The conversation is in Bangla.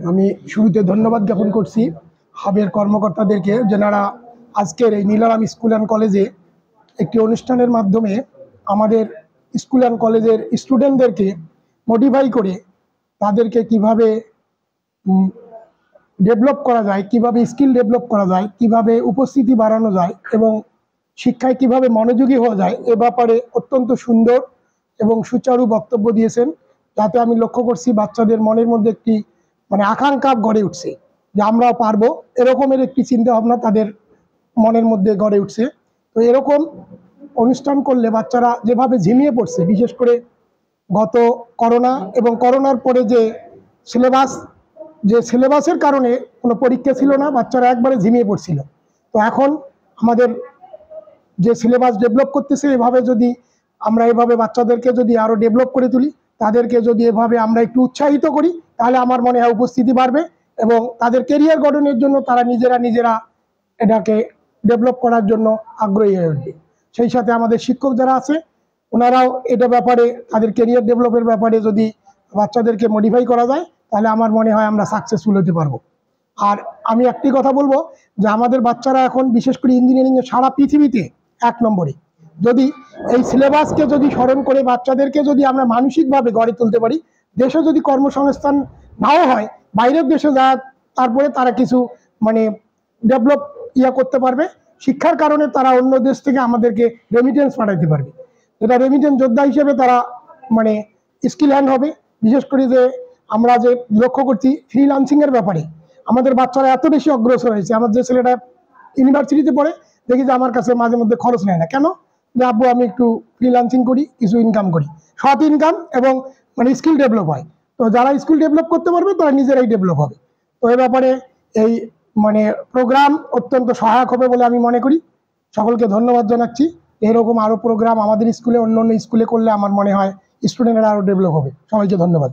আমি শুরুতে ধন্যবাদ জ্ঞাপন করছি হাবের কর্মকর্তাদেরকে, যেনারা আজকের এই নীলারাম স্কুল অ্যান্ড কলেজে একটি অনুষ্ঠানের মাধ্যমে আমাদের স্কুল অ্যান্ড কলেজের স্টুডেন্টদেরকে মোটিভাই করে তাদেরকে কিভাবে ডেভেলপ করা যায়, কিভাবে স্কিল ডেভেলপ করা যায়, কিভাবে উপস্থিতি বাড়ানো যায় এবং শিক্ষায় কিভাবে মনোযোগী হওয়া যায় এ ব্যাপারে অত্যন্ত সুন্দর এবং সুচারু বক্তব্য দিয়েছেন। যাতে আমি লক্ষ্য করছি বাচ্চাদের মনের মধ্যে একটি আকাঙ্ক্ষা গড়ে উঠছে যে আমরাও পারবো, এরকমের একটি চিন্তা ভাবনা তাদের মনের মধ্যে গড়ে উঠছে। তো এরকম অনুষ্ঠান করলে বাচ্চারা যেভাবে ঝিমিয়ে পড়ছে, বিশেষ করে গত করোনা এবং করোনার পরে যে সিলেবাসের কারণে কোনো পরীক্ষা ছিল না, বাচ্চারা একবারে ঝিমিয়ে পড়ছিল। তো এখন আমাদের যে সিলেবাস ডেভেলপ করতেছে, এভাবে যদি আমরা এভাবে বাচ্চাদেরকে যদি আরও ডেভেলপ করে তুলি, তাদেরকে যদি এভাবে আমরা একটু উৎসাহিত করি, তাহলে আমার মনে হয় উপস্থিতি বাড়বে এবং তাদের কেরিয়ার গঠনের জন্য তারা নিজেরা এটাকে ডেভেলপ করার জন্য আগ্রহী হয়ে উঠবে। সেই সাথে আমাদের শিক্ষক যারা আছে ওনারাও এটা ব্যাপারে তাদের কেরিয়ার ডেভেলপের ব্যাপারে যদি বাচ্চাদেরকে মডিফাই করা যায়, তাহলে আমার মনে হয় আমরা সাকসেসফুল হতে পারবো। আর আমি একটি কথা বলবো যে আমাদের বাচ্চারা এখন বিশেষ করে ইঞ্জিনিয়ারিংয়ে সারা পৃথিবীতে 1 নম্বরে। যদি এই সিলেবাসকে যদি স্মরণ করে বাচ্চাদেরকে যদি আমরা মানসিকভাবে গড়ে তুলতে পারি, দেশে যদি কর্মসংস্থান নাও হয়, বাইরের দেশে যা তারপরে তারা কিছু ডেভেলপ করতে পারবে। শিক্ষার কারণে তারা অন্য দেশ থেকে আমাদেরকে রেমিটেন্স পাঠাইতে পারবে, যেটা রেমিটেন্স যোদ্ধা হিসেবে তারা স্কিল হ্যান্ড হবে। বিশেষ করে যে আমরা যে লক্ষ্য করছি ফ্রিল্যান্সিংয়ের ব্যাপারে আমাদের বাচ্চারা এত বেশি অগ্রসর হয়েছে। আমার যে ছেলেটা ইউনিভার্সিটিতে পড়ে, দেখি যে আমার কাছে মাঝে মধ্যে খরচ নেয় না, কেন? যে আব্বু আমি একটু ফ্রিল্যান্সিং করি, কিছু ইনকাম করি, সৎ ইনকাম এবং স্কিল ডেভেলপ হয়। তো যারা স্কিল ডেভেলপ করতে পারবে তারা নিজেরাই ডেভেলপ হবে। তো এই ব্যাপারে এই প্রোগ্রাম অত্যন্ত সহায়ক হবে বলে আমি মনে করি। সকলকে ধন্যবাদ জানাচ্ছি। এরকম আরও প্রোগ্রাম আমাদের স্কুলে অন্য স্কুলে করলে আমার মনে হয় স্টুডেন্টরা আরও ডেভেলপ হবে। সবাইকে ধন্যবাদ।